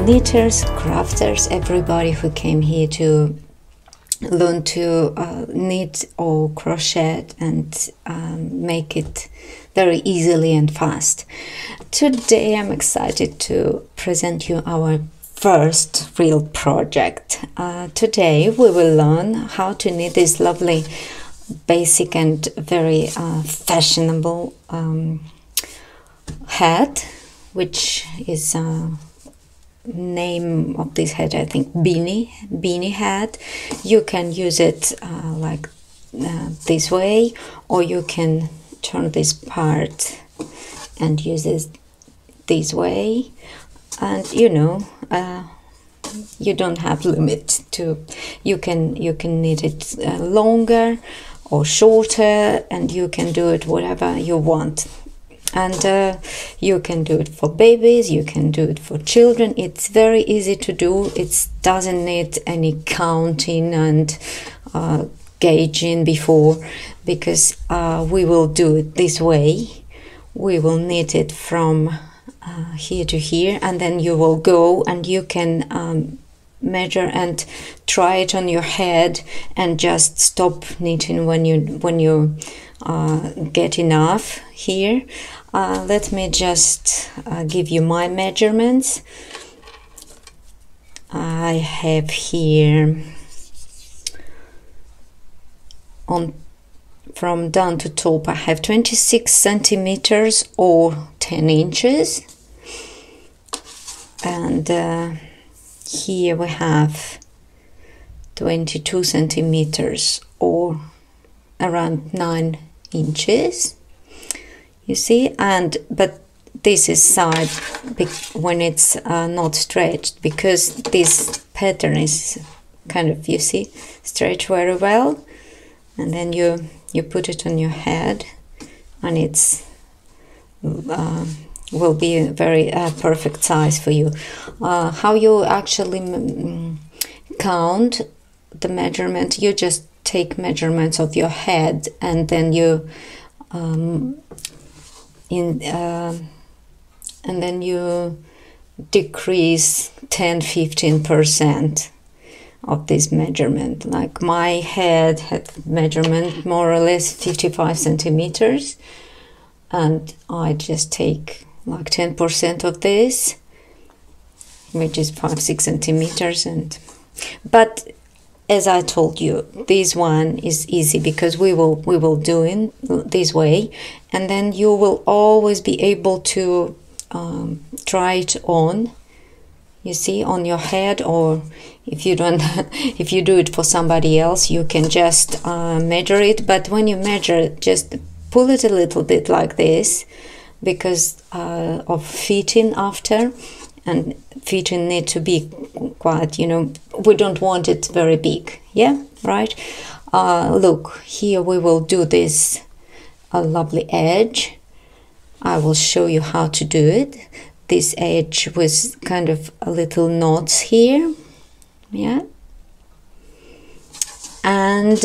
knitters, crafters, everybody who came here to learn to knit or crochet and make it very easily and fast. Today I'm excited to present you our first real project. Today we will learn how to knit this lovely basic and very fashionable hat, which is name of this hat, I think, beanie hat. You can use it like this way, or you can turn this part and use it this way, and you know, you don't have limit to, you can knit it longer or shorter, and you can do it whatever you want. And you can do it for babies, you can do it for children. It's very easy to do. It doesn't need any counting and gauging before, because we will do it this way. We will knit it from here to here, and then you will go and you can measure and try it on your head, and just stop knitting when you get enough here. Let me just give you my measurements. I have here from down to top, I have 26 centimeters or 10 inches, and here we have 22 centimeters or around 9 inches. You see, but this is side when it's not stretched, because this pattern is kind of, you see, stretch very well, and then you put it on your head, and it's will be a very perfect size for you. How you actually count the measurement? You just take measurements of your head, and then you and then you decrease 10–15% of this measurement. Like my head had measurement more or less 55 centimeters, and I just take like 10% of this, which is 5–6 centimeters. But as I told you, this one is easy, because we will do it this way, and then you will always be able to try it on, you see, on your head, or if you don't if you do it for somebody else, you can just measure it. But when you measure, just pull it a little bit like this, because of fitting after. And fitting need to be quite, you know, we don't want it very big, yeah, right? Look, here we will do this lovely edge. I will show you how to do it. This edge with kind of a little knots here, yeah. And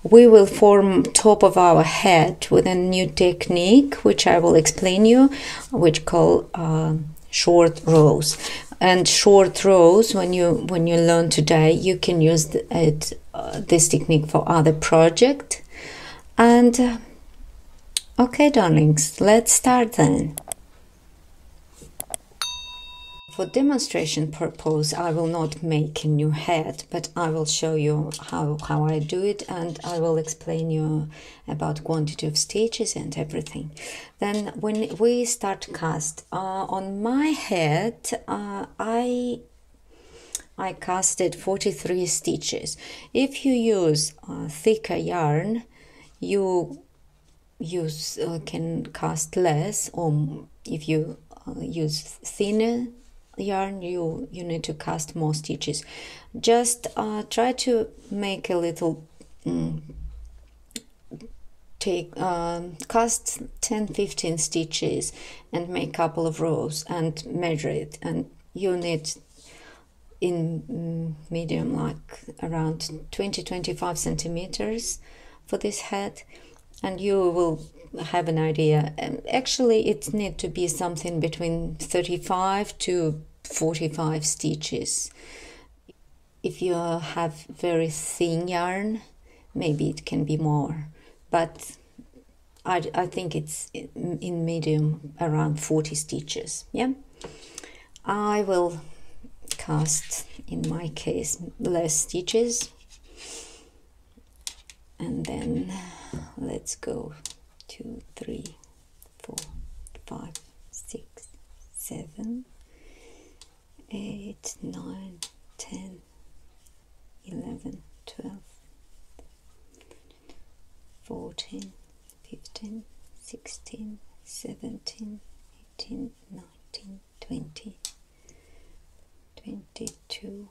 we will form top of our head with a new technique, which I will explain you, which called short rows. And short rows, when you learn today, you can use this technique for other project. And okay, darlings, let's start then. For demonstration purpose, I will not make a new hat, but I will show you how I do it, and I will explain you about quantity of stitches and everything. Then when we start cast, on my head, I casted 43 stitches. If you use thicker yarn, you can cast less, or if you use thinner yarn, you need to cast more stitches. Just try to make a little cast 10–15 stitches and make a couple of rows and measure it, and you need in medium like around 20–25 centimeters for this hat, and you will have an idea. Actually, it needs to be something between 35 to 45 stitches. If you have very thin yarn, maybe it can be more, but I think it's in medium around 40 stitches. Yeah, I will cast, in my case, less stitches, and then let's go 2, 3, 4, 5, 6, 7, 8, 9, 10, 11, 12, 14, 15, 16, 17, 18, 19, 20, 22,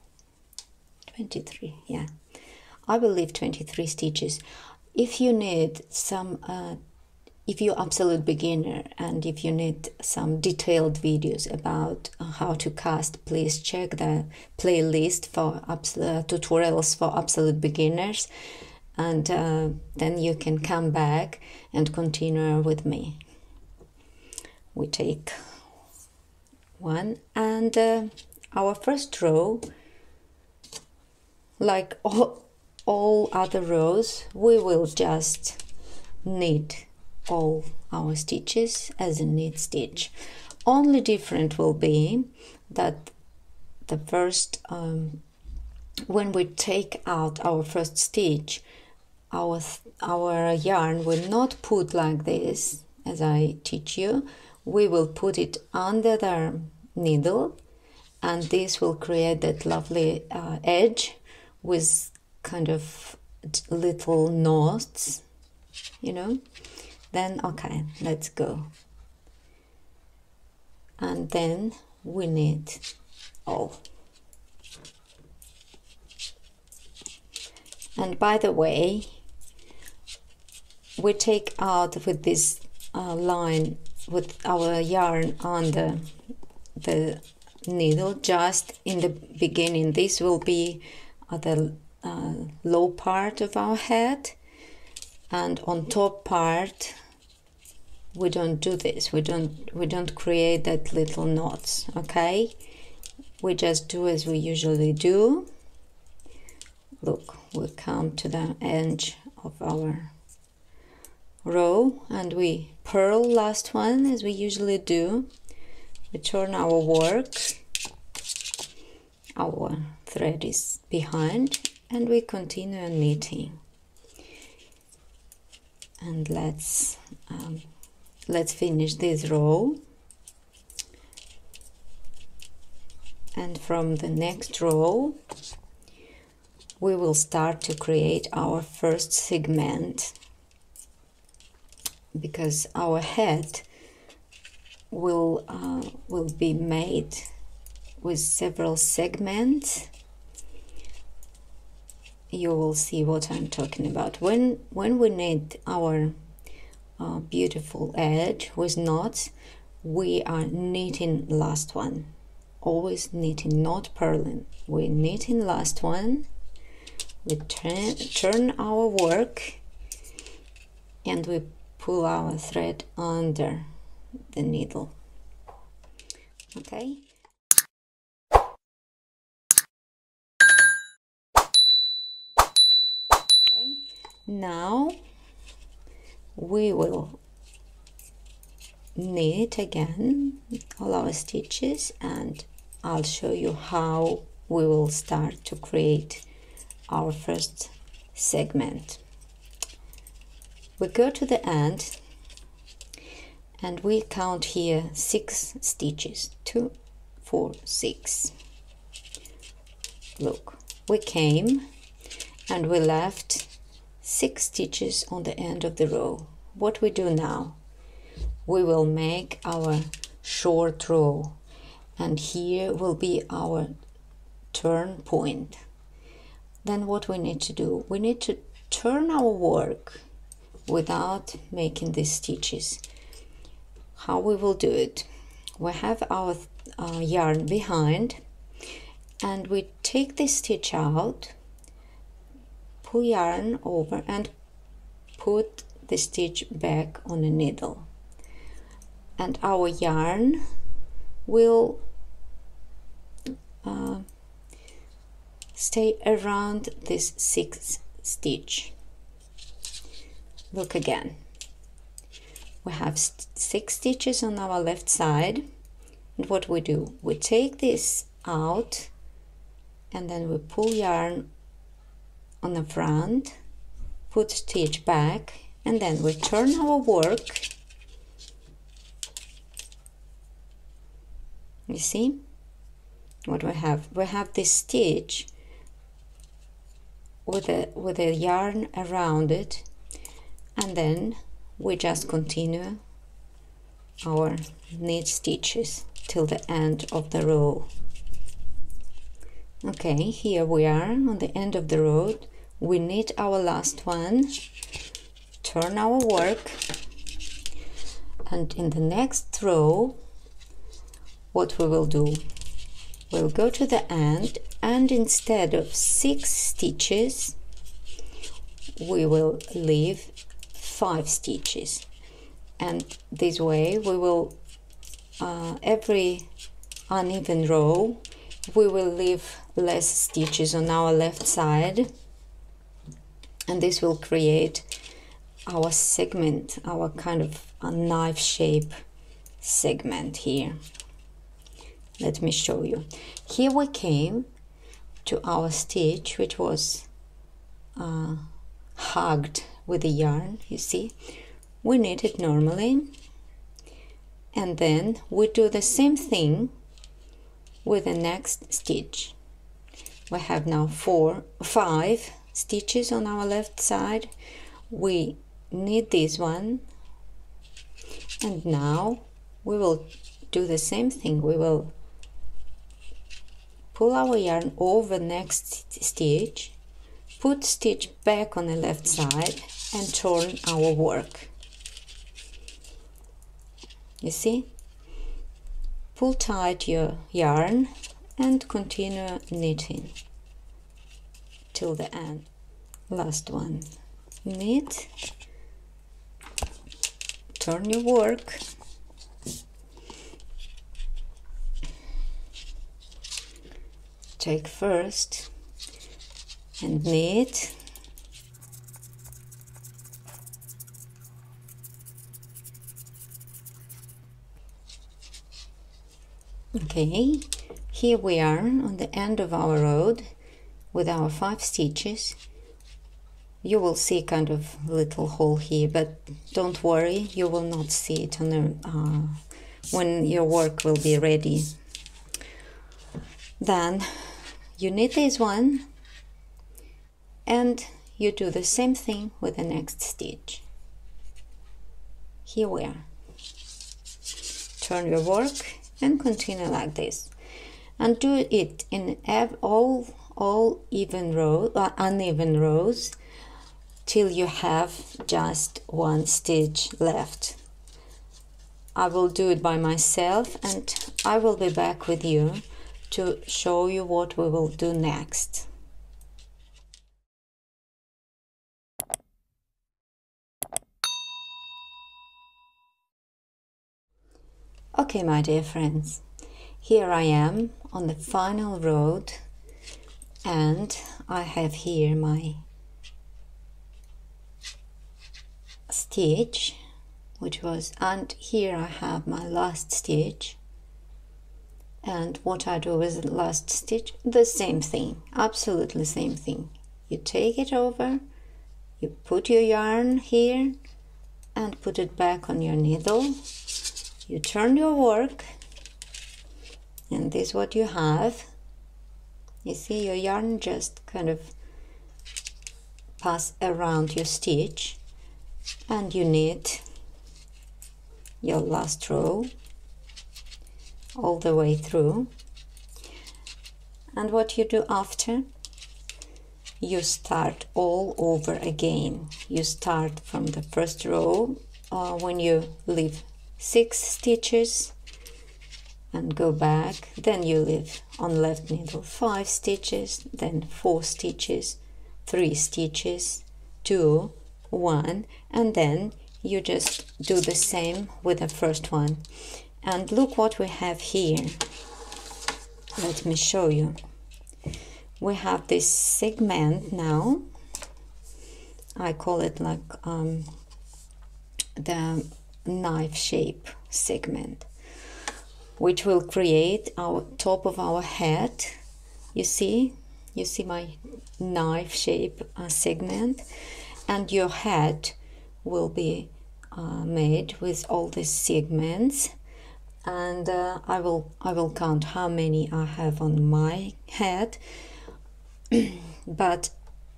23. Yeah, I will leave 23 stitches. If you need some if you're absolute beginner and if you need some detailed videos about how to cast, please check the playlist for tutorials for absolute beginners, and then you can come back and continue with me. We take one, and our first row, like all other rows, we will just knit all our stitches as a knit stitch. Only different will be that the first when we take out our first stitch, our yarn will not put like this as I teach you. We will put it under the needle, and this will create that lovely edge with kind of little knots, you know. Then okay, let's go, and then we knit all. And by the way, we take out with this line with our yarn on the needle just in the beginning. This will be the low part of our head, and on top part we don't do this. We don't create that little knots. Okay, we just do as we usually do. Look, we come to the edge of our row and we purl last one as we usually do. We turn our work, our thread is behind, and we continue knitting. And let's finish this row, and from the next row we will start to create our first segment, because our head will be made with several segments. You will see what I'm talking about. When we knit our beautiful edge with knots, we are knitting last one. Always knitting, not purling. We're knitting last one. We turn our work and we pull our thread under the needle. Okay. Now we will knit again all our stitches, and I'll show you how we will start to create our first segment. We go to the end and we count here 6 stitches. 2, 4, 6. Look, we came and we left 6 stitches on the end of the row. What we do now, we will make our short row, and here will be our turn point. Then what we need to do, we need to turn our work without making these stitches. How we will do it, we have our yarn behind, and we take this stitch out, pull yarn over and put the stitch back on the needle, and our yarn will stay around this 6th stitch. Look again. We have 6 stitches on our left side, and what we do, we take this out and then we pull yarn on the front, put stitch back, and then we turn our work. You see what we have? We have this stitch with a yarn around it, and then we just continue our knit stitches till the end of the row. Okay, here we are on the end of the row. We knit our last one, turn our work, and in the next row what we will do, we'll go to the end, and instead of 6 stitches we will leave 5 stitches, and this way we will every uneven row we will leave less stitches on our left side, and this will create our segment, our kind of a knife shape segment here. Let me show you. Here we came to our stitch which was hugged with the yarn, you see. We knit it normally, and then we do the same thing with the next stitch. We have now 5 stitches on our left side. We knit this one, and now we will do the same thing. We will pull our yarn over next stitch, put stitch back on the left side, and turn our work. You see? Pull tight your yarn and continue knitting till the end. Last one. Knit, turn your work, take first and knit, okay. Here we are on the end of our row with our 5 stitches. You will see kind of little hole here, but don't worry, you will not see it on the, when your work will be ready. Then you knit this one, and you do the same thing with the next stitch. Here we are. Turn your work and continue like this, and do it in all even row, uneven rows, till you have just 1 stitch left. I will do it by myself, and I will be back with you to show you what we will do next. Okay, my dear friends, here I am on the final row, and I have here my stitch, which was, and here I have my last stitch. And what I do with the last stitch, the same thing, absolutely same thing. You take it over, you put your yarn here and put it back on your needle. You turn your work, and this is what you have. You see, your yarn just kind of pass around your stitch, and you knit your last row all the way through. And what you do after, you start all over again. You start from the first row when you leave 6 stitches and go back, then you leave on left needle 5 stitches, then 4 stitches, 3 stitches, 2, 1, and then you just do the same with the first one. And look what we have here. let me show you. We have this segment now. I call it like the knife shape segment, which will create our top of our head. You see my knife shape segment, and your head will be made with all these segments. And I will count how many I have on my head. But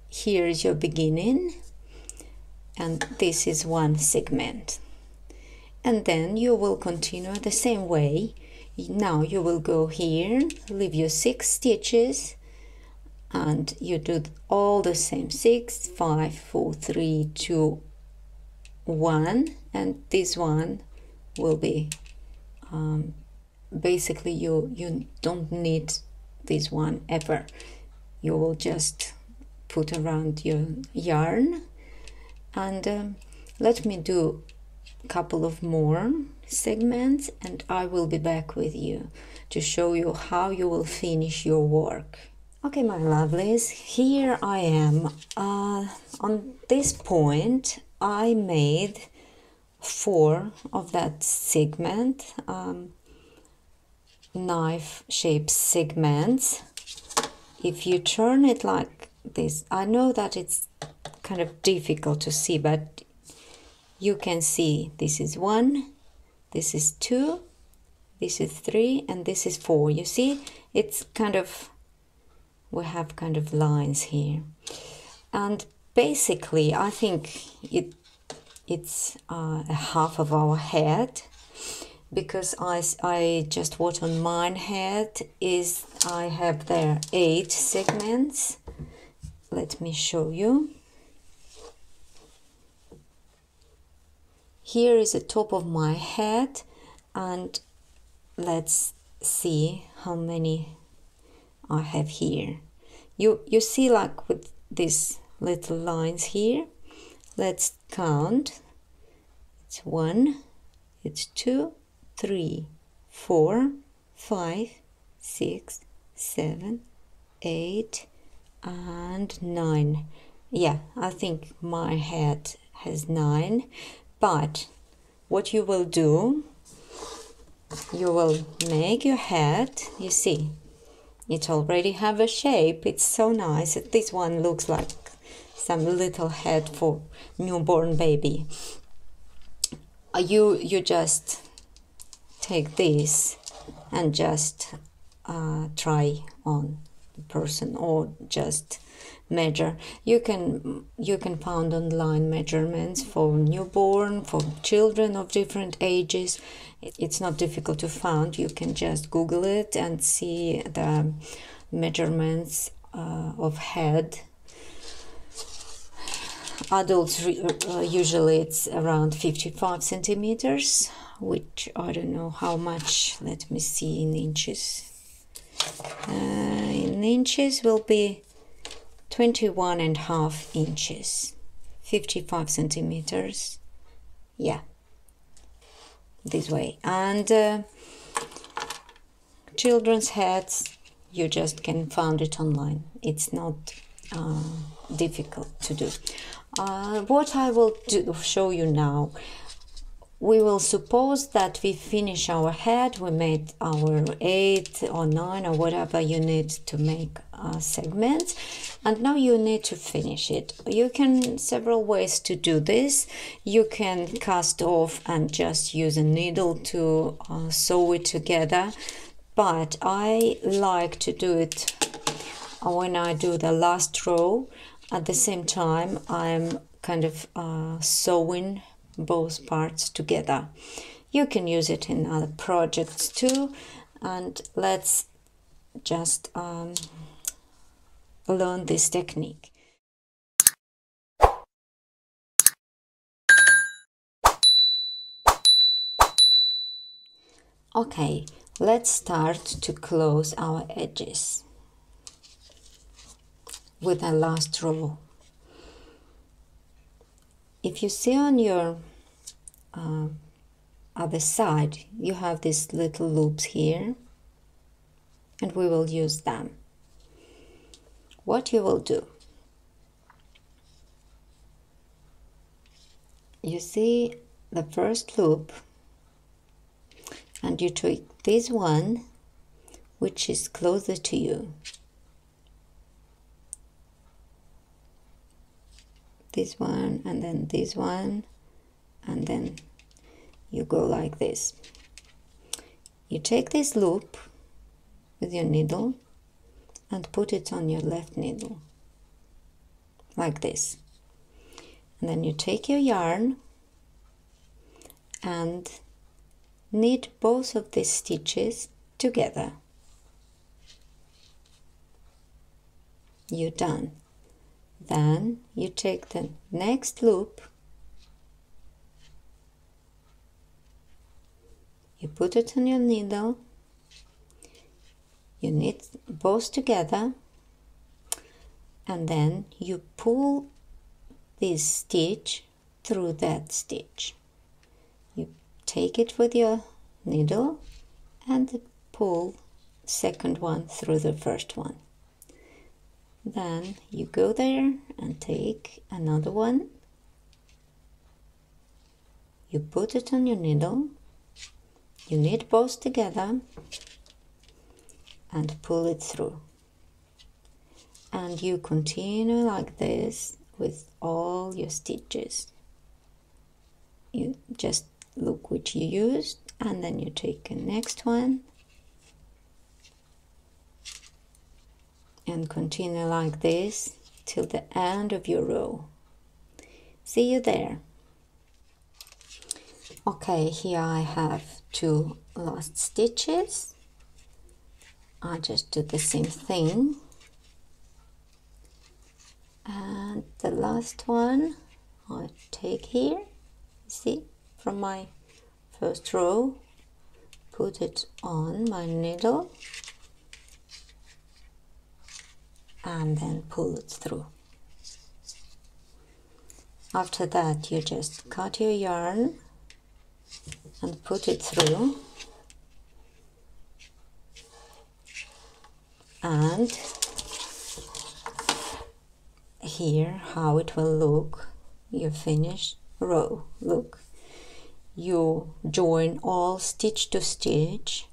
here is your beginning, and this is one segment, and then you will continue the same way. Now you will go here, leave your 6 stitches, and you do all the same: 6, 5, 4, 3, 2, 1, and this one will be basically you don't need this one ever. You will just put around your yarn. And let me do a couple of more segments, and I will be back with you to show you how you will finish your work. Okay, my lovelies, here I am. On this point I made 4 of that segment, knife shaped segments. If you turn it like this, I know that it's kind of difficult to see, but you can see this is 1, this is 2, this is 3, and this is 4. You see, it's kind of, we have kind of lines here. And basically I think it's a half of our head, because I just what on mine head is I have there 8 segments. Let me show you. Here is the top of my head, and let's see how many I have here. You see, like with these little lines here, let's count. It's 1, it's 2, 3, 4, 5, 6, 7, 8, and 9. Yeah, I think my head has 9. But what you will do, you will make your head, you see, it already have a shape. It's so nice. This one looks like some little head for newborn baby. You just take this and just try on the person, or just measure. You can find online measurements for newborn, for children of different ages. It's not difficult to find. You can just Google it and see the measurements of head. Adults usually it's around 55 centimeters, which I don't know how much. Let me see in inches. In inches will be 21.5 inches, 55 centimeters. Yeah, this way. And children's heads, you just can find it online. It's not difficult to do. What I will show you now, we will suppose that we finish our head. We made our 8 or 9 or whatever you need to make segments, and now you need to finish it. You can several ways to do this. You can cast off and just use a needle to sew it together, but I like to do it when I do the last row. At the same time I'm kind of sewing both parts together. You can use it in other projects too, and let's just learn this technique. Okay, let's start to close our edges with the last row. If you see on your other side, you have these little loops here. and we will use them. What you will do, you see the first loop, and you take this one which is closer to you, this one, and then this one, and then you go like this. You take this loop with your needle and put it on your left needle, like this. And then you take your yarn and knit both of these stitches together. You're done. Then you take the next loop, you put it on your needle, you knit both together, and then you pull this stitch through that stitch. You take it with your needle and pull the second one through the first one. Then you go there and take another one, you put it on your needle, you knit both together and pull it through. And you continue like this with all your stitches. You just look which you used, and then you take the next one and continue like this till the end of your row. See you there. Okay, here I have 2 last stitches. I just do the same thing, and the last one I take here, see, from my first row, put it on my needle and then pull it through. After that you just cut your yarn and put it through, and here how it will look, your finished row. Look, you join all stitch to stitch.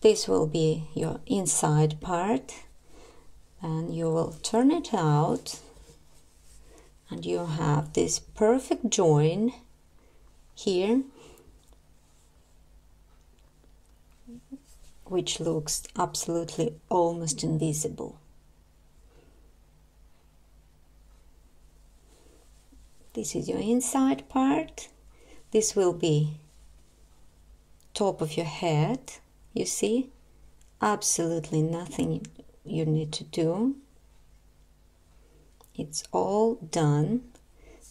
This will be your inside part, and you will turn it out and you have this perfect join here, which looks absolutely almost invisible. This is your inside part. This will be top of your head. You see, absolutely nothing you need to do. It's all done.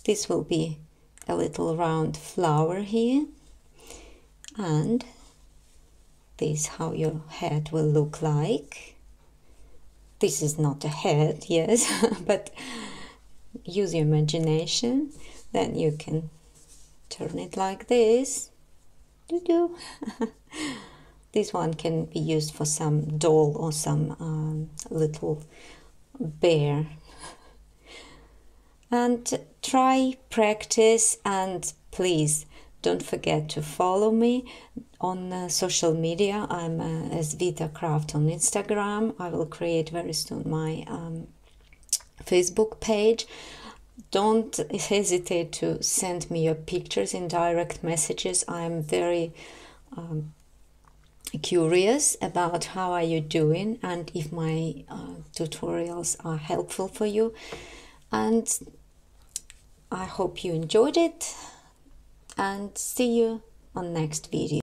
This will be a little round flower here, and this how your head will look like. This is not a head, yes, but use your imagination. Then you can turn it like this. Doo-doo. This one can be used for some doll or some little bear. And try, practice, and please don't forget to follow me on social media. I'm as Vita Craft on Instagram. I will create very soon my Facebook page. Don't hesitate to send me your pictures in direct messages. I'm very curious about how are you doing and if my tutorials are helpful for you. And I hope you enjoyed it, and see you on next video.